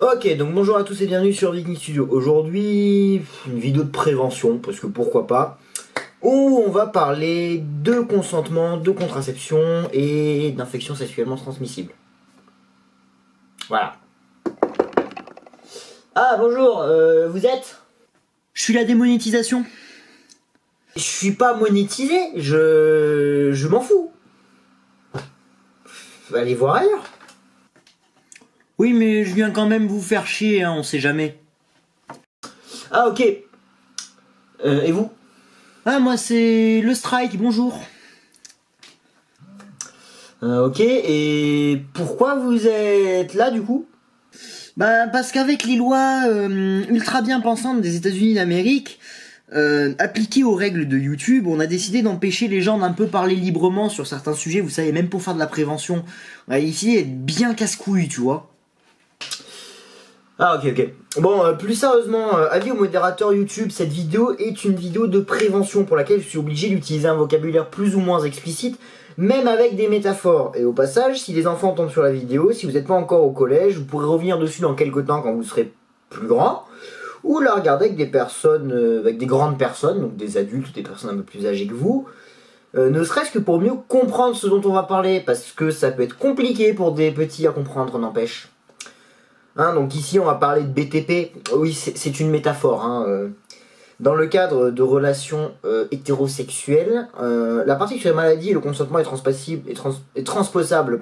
Ok, donc bonjour à tous et bienvenue sur Viking Studio. Aujourd'hui, une vidéo de prévention, parce que pourquoi pas, où on va parler de consentement, de contraception et d'infections sexuellement transmissibles. Voilà. Ah bonjour, vous êtes? Je suis la démonétisation. Je suis pas monétisé, je m'en fous. Allez voir ailleurs. Oui, mais je viens quand même vous faire chier, hein, on sait jamais. Ah ok. Et vous? Ah, moi c'est le strike, bonjour. Ok, et pourquoi vous êtes là du coup? Bah, parce qu'avec les lois ultra bien pensantes des États-Unis d'Amérique, appliquées aux règles de YouTube, on a décidé d'empêcher les gens d'un peu parler librement sur certains sujets, vous savez, même pour faire de la prévention. On a décidé d'être bien casse-couille, tu vois. Ah ok. Bon, plus sérieusement, avis au modérateur YouTube, cette vidéo est une vidéo de prévention pour laquelle je suis obligé d'utiliser un vocabulaire plus ou moins explicite, même avec des métaphores. Et au passage, si les enfants tombent sur la vidéo, si vous n'êtes pas encore au collège, vous pourrez revenir dessus dans quelques temps quand vous serez plus grand, ou la regarder avec des personnes, avec des grandes personnes, donc des adultes ou des personnes un peu plus âgées que vous, ne serait-ce que pour mieux comprendre ce dont on va parler, parce que ça peut être compliqué pour des petits à comprendre, n'empêche. Hein, donc ici on va parler de BTP, oui c'est une métaphore. Dans le cadre de relations hétérosexuelles, la partie sur les maladies et le consentement est transposable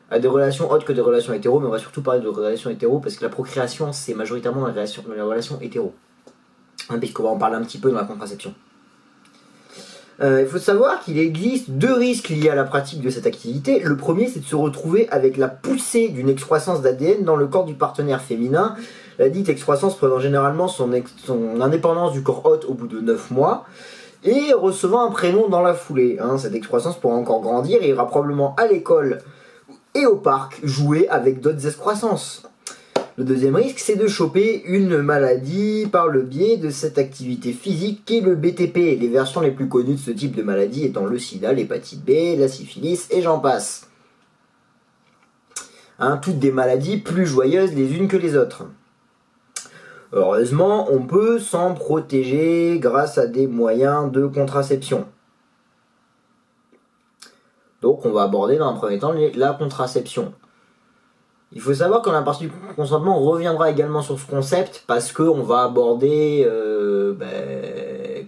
à des relations autres que des relations hétéro, mais on va surtout parler de relations hétéro parce que la procréation c'est majoritairement dans les relations hétéro. Puisqu'on va en parler un petit peu dans la contraception. Il faut savoir qu'il existe deux risques liés à la pratique de cette activité. Le premier, c'est de se retrouver avec la poussée d'une excroissance d'ADN dans le corps du partenaire féminin. La dite excroissance prenant généralement son indépendance du corps hôte au bout de 9 mois et recevant un prénom dans la foulée. Cette excroissance pourra encore grandir et ira probablement à l'école et au parc jouer avec d'autres excroissances. Le deuxième risque, c'est de choper une maladie par le biais de cette activité physique qu'est le BTP. Les versions les plus connues de ce type de maladie étant le sida, l'hépatite B, la syphilis et j'en passe. Toutes des maladies plus joyeuses les unes que les autres. Heureusement, on peut s'en protéger grâce à des moyens de contraception. Donc on va aborder dans un premier temps la contraception. Il faut savoir que la partie du consentement, on reviendra également sur ce concept parce qu'on va aborder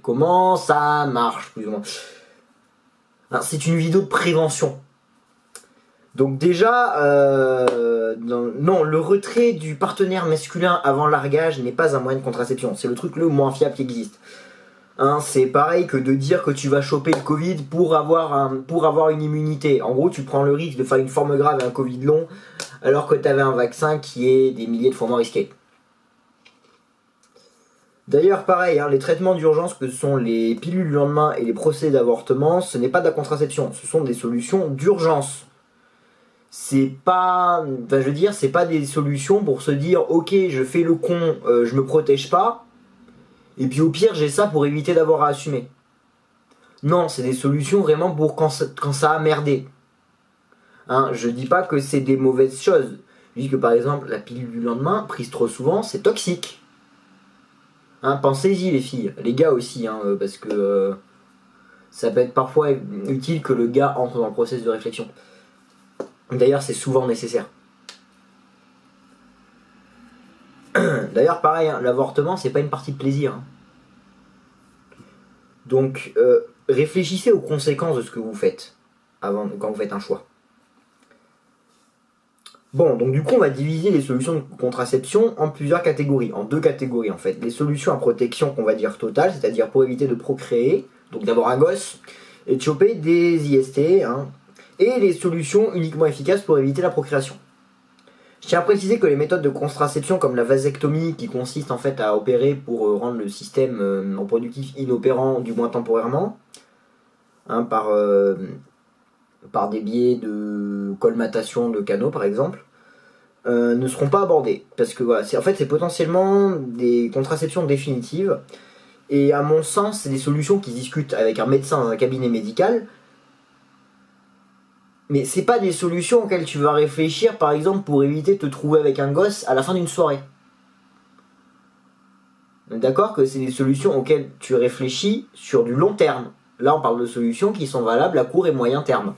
comment ça marche plus ou moins. C'est une vidéo de prévention. Donc déjà, non, le retrait du partenaire masculin avant largage n'est pas un moyen de contraception. C'est le truc le moins fiable qui existe. C'est pareil que de dire que tu vas choper le Covid pour avoir une immunité. En gros, tu prends le risque de faire une forme grave et un Covid long, alors que tu avais un vaccin qui est des milliers de fois moins risqué. D'ailleurs, pareil, les traitements d'urgence que sont les pilules du lendemain et les procédés d'avortement, ce n'est pas de la contraception, ce sont des solutions d'urgence. C'est pas des solutions pour se dire, ok, je fais le con, je me protège pas, et puis au pire, j'ai ça pour éviter d'avoir à assumer. Non, c'est des solutions vraiment pour quand ça a merdé. Je dis pas que c'est des mauvaises choses. Je dis que par exemple, la pilule du lendemain, prise trop souvent, c'est toxique. Pensez-y les filles, les gars aussi, parce que ça peut être parfois utile que le gars entre dans le processus de réflexion. D'ailleurs, c'est souvent nécessaire. D'ailleurs, pareil, l'avortement, c'est pas une partie de plaisir. Donc, réfléchissez aux conséquences de ce que vous faites quand vous faites un choix. Bon, donc du coup, on va diviser les solutions de contraception en plusieurs catégories, en deux catégories en fait. Les solutions à protection qu'on va dire totale, c'est-à-dire pour éviter de procréer, donc d'avoir un gosse, et de choper des IST, et les solutions uniquement efficaces pour éviter la procréation. Je tiens à préciser que les méthodes de contraception comme la vasectomie, qui consiste en fait à opérer pour rendre le système reproductif inopérant, du moins temporairement, par des biais de colmatation de canaux par exemple, ne seront pas abordées. Parce que voilà, c'est potentiellement des contraceptions définitives. Et à mon sens, c'est des solutions qui se discutent avec un médecin dans un cabinet médical. Mais c'est pas des solutions auxquelles tu vas réfléchir, par exemple, pour éviter de te trouver avec un gosse à la fin d'une soirée. D'accord que c'est des solutions auxquelles tu réfléchis sur du long terme. Là, on parle de solutions qui sont valables à court et moyen terme.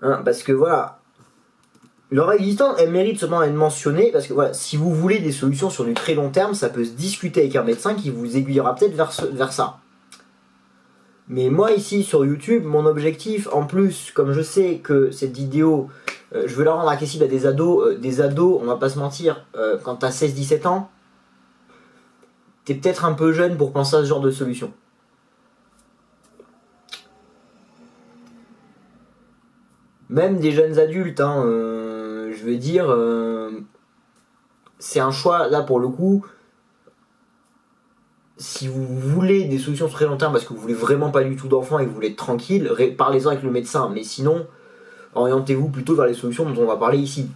Hein, parce que voilà, leur existence, elle mérite seulement d'être mentionnée, parce que voilà, si vous voulez des solutions sur du très long terme, ça peut se discuter avec un médecin qui vous aiguillera peut-être vers ça. Mais moi ici sur YouTube, mon objectif, en plus, comme je sais que cette vidéo, je veux la rendre accessible à des ados, on va pas se mentir, quand t'as 16-17 ans, t'es peut-être un peu jeune pour penser à ce genre de solution. Même des jeunes adultes, hein, je veux dire, c'est un choix, là pour le coup, si vous voulez des solutions sur très long terme parce que vous voulez vraiment pas du tout d'enfants et que vous voulez être tranquille, parlez-en avec le médecin, mais sinon, orientez-vous plutôt vers les solutions dont on va parler ici.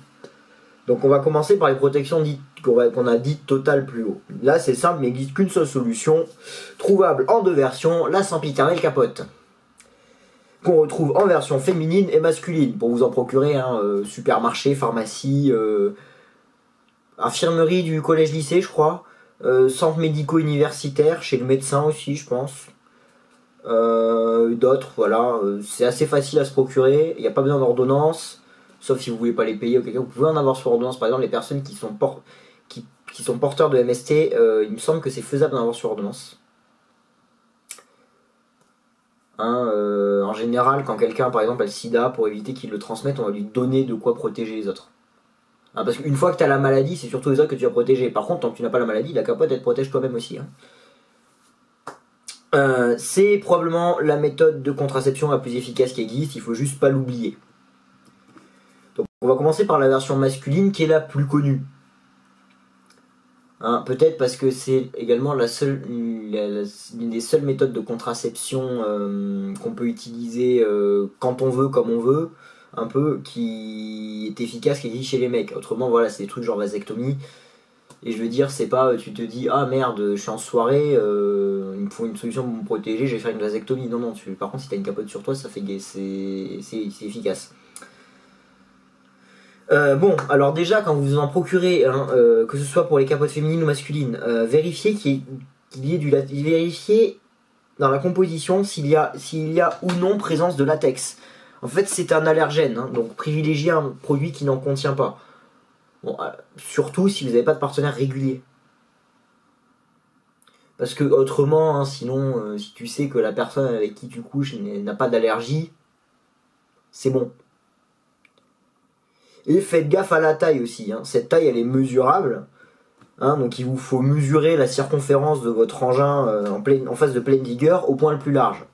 Donc on va commencer par les protections qu'on a dites totales plus haut. Là c'est simple, mais il n'existe qu'une seule solution, trouvable en deux versions, la sempiternelle capote. Qu'on retrouve en version féminine et masculine, pour vous en procurer un supermarché, pharmacie, infirmerie du collège-lycée je crois, centre médico-universitaire, chez le médecin aussi je pense. D'autres, voilà, c'est assez facile à se procurer, il n'y a pas besoin d'ordonnance, sauf si vous ne voulez pas les payer, vous pouvez en avoir sur ordonnance. Par exemple, les personnes qui sont porteurs de MST, il me semble que c'est faisable d'en avoir sur ordonnance. En général, quand quelqu'un par exemple a le sida, pour éviter qu'il le transmette, on va lui donner de quoi protéger les autres. Parce qu'une fois que tu as la maladie, c'est surtout les autres que tu vas protéger. Par contre, tant que tu n'as pas la maladie, la capote elle te protège toi-même aussi. C'est probablement la méthode de contraception la plus efficace qui existe, il faut juste pas l'oublier. Donc on va commencer par la version masculine qui est la plus connue. Peut-être parce que c'est également l'une des seules méthodes de contraception qu'on peut utiliser quand on veut, comme on veut, un peu, qui est efficace, qui existe chez les mecs. Autrement, voilà, c'est des trucs genre vasectomie. Et je veux dire, c'est pas, tu te dis, ah merde, je suis en soirée, il me faut une solution pour me protéger, je vais faire une vasectomie. Non, par contre, si t'as une capote sur toi, c'est efficace. Bon, alors déjà, quand vous en procurez, que ce soit pour les capotes féminines ou masculines, vérifiez vérifiez dans la composition s'il y a ou non présence de latex. En fait, c'est un allergène, donc privilégiez un produit qui n'en contient pas. Bon, surtout si vous n'avez pas de partenaire régulier. Parce que autrement, sinon, si tu sais que la personne avec qui tu couches n'a pas d'allergie, c'est bon. Et faites gaffe à la taille aussi. Cette taille, elle est mesurable. Donc il vous faut mesurer la circonférence de votre engin en phase de pleine vigueur au point le plus large.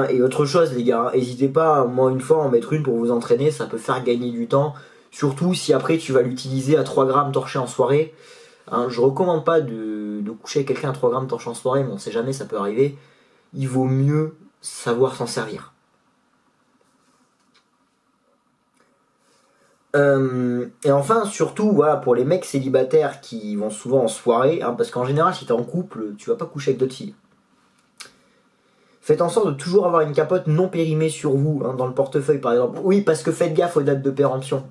Et autre chose les gars, n'hésitez pas, moi une fois en mettre une pour vous entraîner, ça peut faire gagner du temps. Surtout si après tu vas l'utiliser à 3 grammes torché en soirée. Je recommande pas de coucher avec quelqu'un à 3 grammes torché en soirée, mais on sait jamais, ça peut arriver. Il vaut mieux savoir s'en servir. Et enfin, surtout, voilà, pour les mecs célibataires qui vont souvent en soirée, parce qu'en général, si t'es en couple, tu vas pas coucher avec d'autres filles. Faites en sorte de toujours avoir une capote non périmée sur vous, dans le portefeuille par exemple. Oui, parce que faites gaffe aux dates de péremption.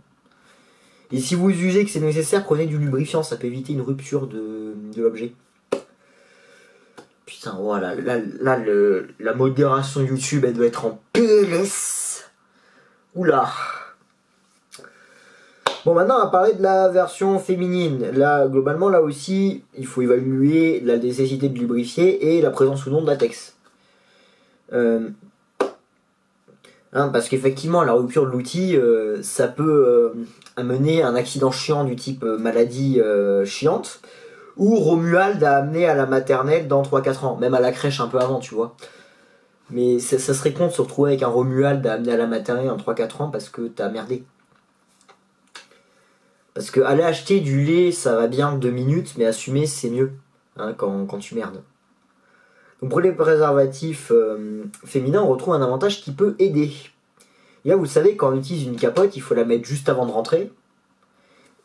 Et si vous jugez que c'est nécessaire, prenez du lubrifiant, ça peut éviter une rupture de l'objet. Putain, voilà, là la modération YouTube, elle doit être en PLS. Oula. Bon, maintenant on va parler de la version féminine. Là, globalement, là aussi, il faut évaluer la nécessité de lubrifier et la présence ou non de latex. Parce qu'effectivement, la rupture de l'outil, ça peut amener un accident chiant du type maladie chiante, ou Romuald a amené à la maternelle dans 3-4 ans, même à la crèche un peu avant, tu vois. Mais ça serait con de se retrouver avec un Romuald à amener à la maternelle en 3-4 ans parce que t'as merdé. Parce que aller acheter du lait, ça va bien 2 minutes, mais assumer, c'est mieux quand tu merdes. Donc pour les préservatifs féminins, on retrouve un avantage qui peut aider. Et là, vous savez, quand on utilise une capote, il faut la mettre juste avant de rentrer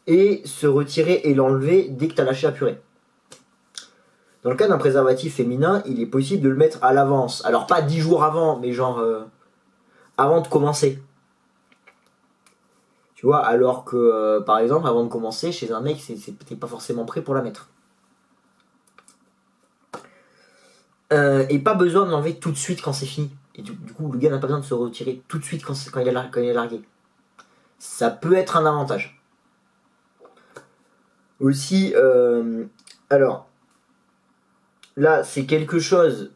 et se retirer et l'enlever dès que tu as lâché la purée. Dans le cas d'un préservatif féminin, il est possible de le mettre à l'avance. Alors pas 10 jours avant, mais genre avant de commencer. Tu vois, alors que par exemple, avant de commencer, chez un mec, t'es pas forcément prêt pour la mettre. Et pas besoin de l'enlever tout de suite quand c'est fini. Et du coup, le gars n'a pas besoin de se retirer tout de suite quand il est largué. Ça peut être un avantage. Aussi, alors, là, c'est quelque chose.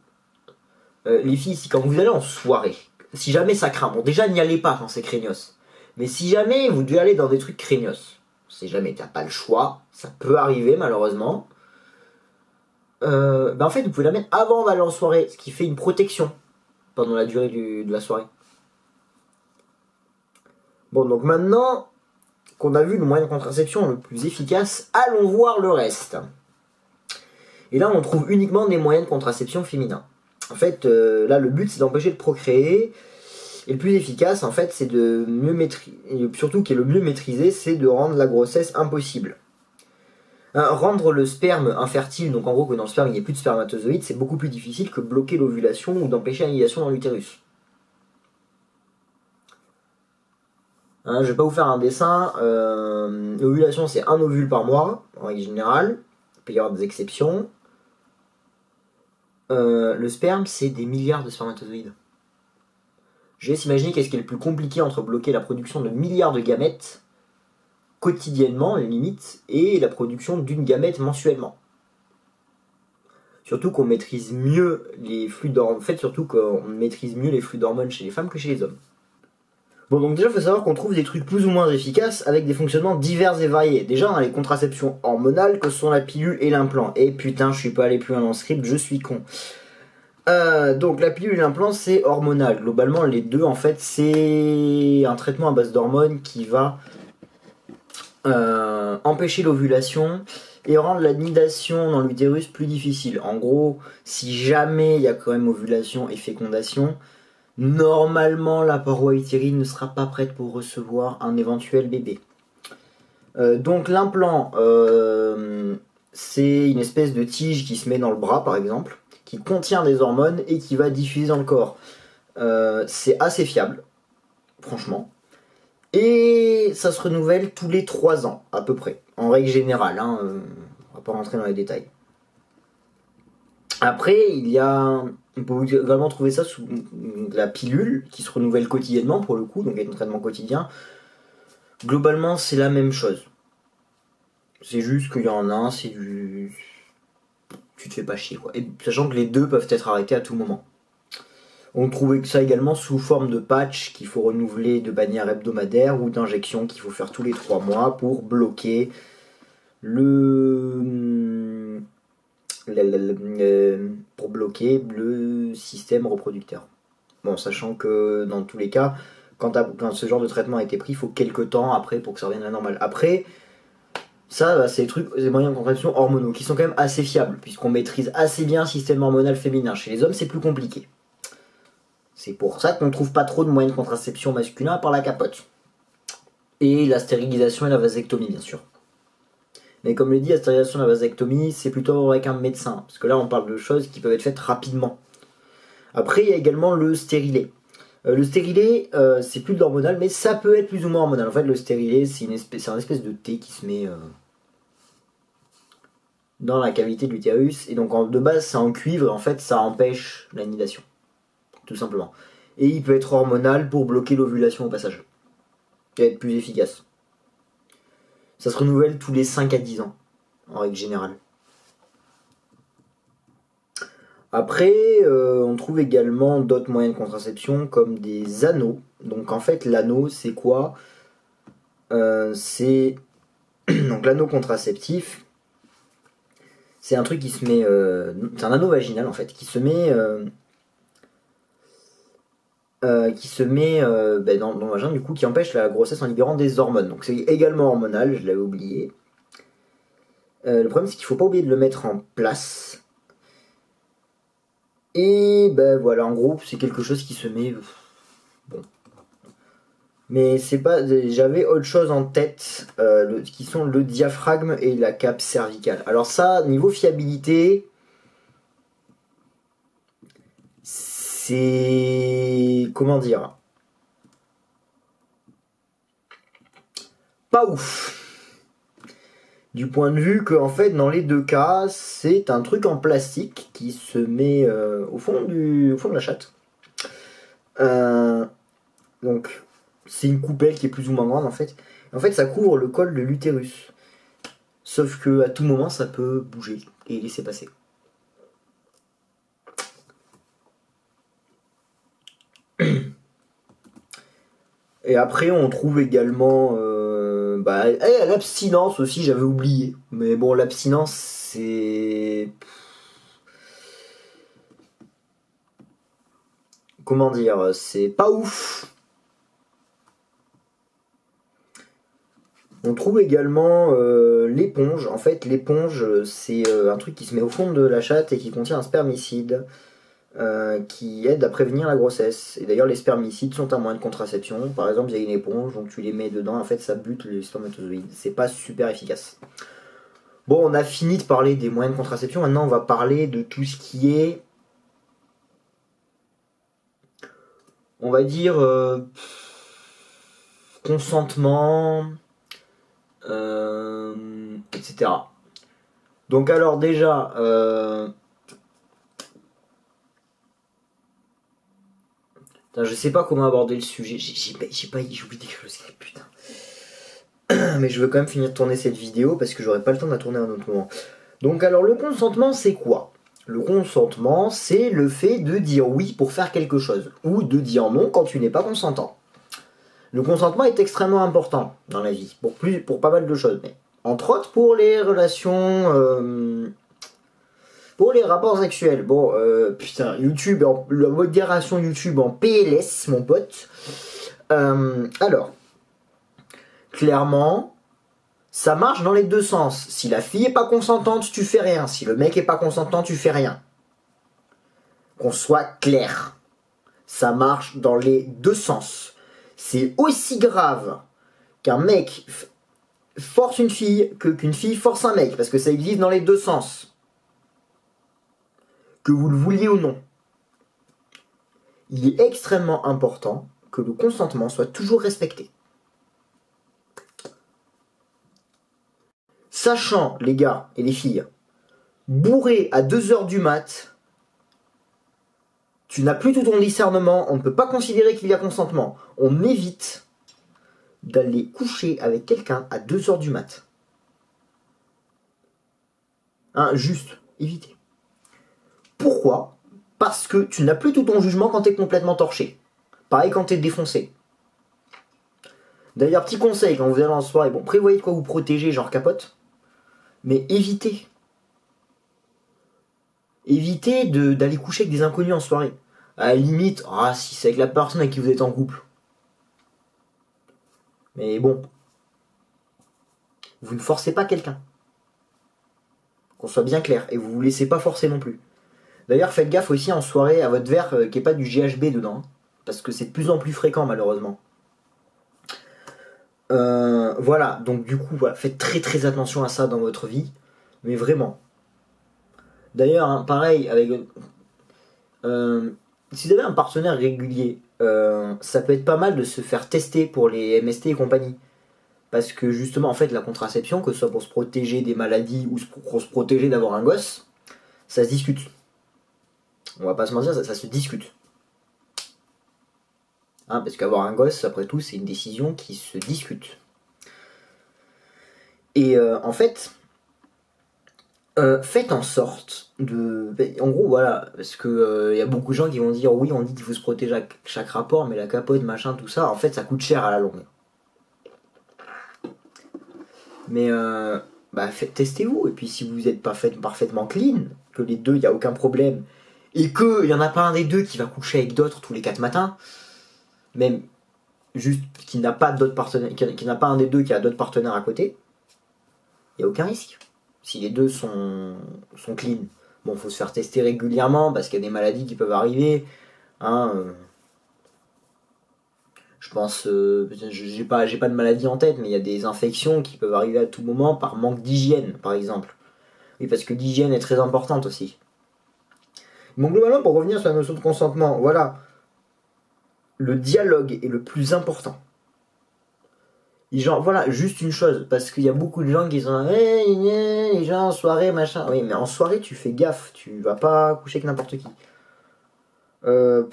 Les filles, si quand vous allez en soirée, si jamais ça craint, bon, déjà n'y allez pas quand c'est craignos. Mais si jamais vous devez aller dans des trucs craignos, si jamais t'as pas le choix, ça peut arriver malheureusement. En fait, vous pouvez la mettre avant d'aller en soirée, ce qui fait une protection pendant la durée de la soirée. Bon, donc maintenant qu'on a vu le moyen de contraception le plus efficace, allons voir le reste. Et là, on trouve uniquement des moyens de contraception féminins. En fait, là, le but, c'est d'empêcher de procréer. Et le plus efficace, en fait, c'est de mieux maîtriser, et surtout qui est le mieux maîtrisé, c'est de rendre la grossesse impossible. Rendre le sperme infertile, donc en gros que dans le sperme il n'y ait plus de spermatozoïdes, c'est beaucoup plus difficile que bloquer l'ovulation ou d'empêcher l'annihilation dans l'utérus. Je vais pas vous faire un dessin. L'ovulation, c'est un ovule par mois, en règle générale. Il peut y avoir des exceptions. Le sperme, c'est des milliards de spermatozoïdes. Je vais s'imaginer qu'est-ce qui est le plus compliqué entre bloquer la production de milliards de gamètes quotidiennement, limite, et la production d'une gamète mensuellement. Surtout qu'on maîtrise mieux les flux d'hormones. En fait, surtout qu'on maîtrise mieux les flux d'hormones chez les femmes que chez les hommes. Bon, donc déjà, il faut savoir qu'on trouve des trucs plus ou moins efficaces avec des fonctionnements divers et variés. Déjà, on a les contraceptions hormonales que sont la pilule et l'implant. Et putain, je suis pas allé plus loin dans le script, je suis con. Donc la pilule et l'implant, c'est hormonal. Globalement, les deux, en fait, c'est un traitement à base d'hormones qui va empêcher l'ovulation et rendre la nidation dans l'utérus plus difficile. En gros, si jamais il y a quand même ovulation et fécondation, normalement la paroi utérine ne sera pas prête pour recevoir un éventuel bébé. Donc l'implant, c'est une espèce de tige qui se met dans le bras par exemple, qui contient des hormones et qui va diffuser dans le corps. C'est assez fiable, franchement. Et ça se renouvelle tous les 3 ans, à peu près. En règle générale, on va pas rentrer dans les détails. Après, on peut également trouver ça sous la pilule, qui se renouvelle quotidiennement pour le coup, donc avec un traitement quotidien. Globalement, c'est la même chose. C'est juste qu'il y en a un, c'est du... Tu te fais pas chier, quoi. Et sachant que les deux peuvent être arrêtés à tout moment. On trouvait ça également sous forme de patch qu'il faut renouveler de manière hebdomadaire ou d'injection qu'il faut faire tous les 3 mois pour bloquer le système reproducteur. Bon, sachant que dans tous les cas, quand ce genre de traitement a été pris, il faut quelques temps après pour que ça revienne à la normale. Après, ça, c'est des moyens de contraception hormonaux qui sont quand même assez fiables, puisqu'on maîtrise assez bien le système hormonal féminin. Chez les hommes, c'est plus compliqué. C'est pour ça qu'on ne trouve pas trop de moyens de contraception masculins à part la capote. Et la stérilisation et la vasectomie, bien sûr. Mais comme je l'ai dit, la stérilisation et la vasectomie, c'est plutôt avec un médecin. Parce que là, on parle de choses qui peuvent être faites rapidement. Après, il y a également le stérilet. Le stérilet, c'est plus de l'hormonal, mais ça peut être plus ou moins hormonal. En fait, le stérilet, c'est un espèce de thé qui se met dans la cavité de l'utérus. Et donc, de base, c'est en cuivre. Et en fait, ça empêche la nidation. Tout simplement. Et il peut être hormonal pour bloquer l'ovulation au passage. Et être plus efficace. Ça se renouvelle tous les 5 à 10 ans, en règle générale. Après, on trouve également d'autres moyens de contraception comme des anneaux. Donc en fait, l'anneau, c'est quoi ? C'est donc l'anneau contraceptif. C'est un truc qui se met... c'est un anneau vaginal en fait, qui se met dans le vagin, du coup, qui empêche la grossesse en libérant des hormones. Donc c'est également hormonal, je l'avais oublié. Le problème, c'est qu'il ne faut pas oublier de le mettre en place. Et voilà, en gros, c'est quelque chose qui se met... Bon. Mais c'est pas... J'avais autre chose en tête, qui sont le diaphragme et la cape cervicale. Alors ça, niveau fiabilité... c'est... comment dire? Pas ouf. Du point de vue que, en fait, dans les deux cas, c'est un truc en plastique qui se met au fond de la chatte. Donc, c'est une coupelle qui est plus ou moins grande, en fait. En fait, ça couvre le col de l'utérus. Sauf que à tout moment, ça peut bouger et laisser passer. Et après, on trouve également l'abstinence aussi, j'avais oublié. Mais bon, l'abstinence, c'est... comment dire? C'est pas ouf. On trouve également l'éponge. En fait, l'éponge, c'est un truc qui se met au fond de la chatte et qui contient un spermicide. Qui aide à prévenir la grossesse. Et d'ailleurs, les spermicides sont un moyen de contraception. Par exemple, il y a une éponge, donc tu les mets dedans, en fait, ça bute les spermatozoïdes. C'est pas super efficace. Bon, on a fini de parler des moyens de contraception. Maintenant, on va parler de tout ce qui est, on va dire, consentement, etc. Donc alors déjà, je sais pas comment aborder le sujet, j'ai oublié d'écrire le script, putain. Mais je veux quand même finir de tourner cette vidéo parce que j'aurai pas le temps de la tourner à un autre moment. Donc alors le consentement c'est quoi? Le consentement c'est le fait de dire oui pour faire quelque chose ou de dire non quand tu n'es pas consentant. Le consentement est extrêmement important dans la vie pour pas mal de choses, mais entre autres pour les relations... pour les rapports sexuels, bon, putain, YouTube, la modération YouTube en PLS, mon pote. Alors, clairement, ça marche dans les deux sens. Si la fille est pas consentante, tu fais rien. Si le mec est pas consentant, tu fais rien. Qu'on soit clair. Ça marche dans les deux sens. C'est aussi grave qu'un mec force une fille qu'une fille force un mec, parce que ça existe dans les deux sens. Que vous le vouliez ou non. Il est extrêmement important que le consentement soit toujours respecté. Sachant, les gars et les filles, bourré à 2h du mat, tu n'as plus tout ton discernement, on ne peut pas considérer qu'il y a consentement. On évite d'aller coucher avec quelqu'un à 2h du mat. Hein, juste, évitez. Pourquoi? Parce que tu n'as plus tout ton jugement quand tu es complètement torché. Pareil quand tu es défoncé. D'ailleurs, petit conseil, quand vous allez en soirée, bon, prévoyez de quoi vous protéger, genre capote, mais évitez. Évitez d'aller coucher avec des inconnus en soirée. À la limite, si c'est avec la personne avec qui vous êtes en couple. Mais bon, vous ne forcez pas quelqu'un. Qu'on soit bien clair, et vous vous laissez pas forcer non plus. D'ailleurs, faites gaffe aussi en soirée à votre verre qu'il n'y ait pas du GHB dedans, parce que c'est de plus en plus fréquent malheureusement. Voilà, donc du coup, voilà, faites très très attention à ça dans votre vie, mais vraiment. D'ailleurs, hein, pareil, avec si vous avez un partenaire régulier, ça peut être pas mal de se faire tester pour les MST et compagnie. Parce que justement, en fait, la contraception, que ce soit pour se protéger des maladies ou pour se protéger d'avoir un gosse, ça se discute. On va pas se mentir, ça se discute. Hein, parce qu'avoir un gosse, après tout, c'est une décision qui se discute. Et en fait, faites en sorte de... En gros, voilà, parce que y a beaucoup de gens qui vont dire, oui, on dit qu'il faut se protéger à chaque rapport, mais la capote, machin, tout ça, en fait, ça coûte cher à la longue. Mais testez-vous, et puis si vous êtes parfaitement clean, que les deux, il n'y a aucun problème, et qu'il n'y en a pas un des deux qui va coucher avec d'autres tous les 4 matins, même juste qu'il n'a pas d'autres partenaires, qu'il n'a pas un des deux qui a d'autres partenaires à côté, il n'y a aucun risque. Si les deux sont clean. Bon, faut se faire tester régulièrement parce qu'il y a des maladies qui peuvent arriver. Hein, je pense, j'ai pas de maladie en tête, mais il y a des infections qui peuvent arriver à tout moment par manque d'hygiène, par exemple. Oui, parce que l'hygiène est très importante aussi. Bon, globalement, pour revenir sur la notion de consentement, voilà, le dialogue est le plus important. Et genre, voilà, juste une chose, parce qu'il y a beaucoup de gens qui sont hey, les gens en soirée, machin. Oui, mais en soirée, tu fais gaffe, tu vas pas coucher avec n'importe qui. Je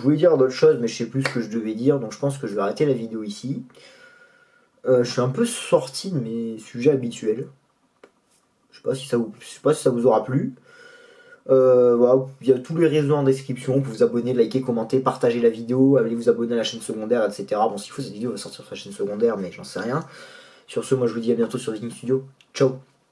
voulais dire d'autres choses, mais je sais plus ce que je devais dire, donc je pense que je vais arrêter la vidéo ici. Je suis un peu sorti de mes sujets habituels. Je sais pas si ça vous aura plu. Voilà, il y a tous les réseaux en description. Vous pouvez vous abonner, liker, commenter, partager la vidéo, allez vous abonner à la chaîne secondaire, etc. Bon, s'il faut, cette vidéo va sortir sur la chaîne secondaire, mais j'en sais rien. Sur ce, moi je vous dis à bientôt sur Viking Studio. Ciao.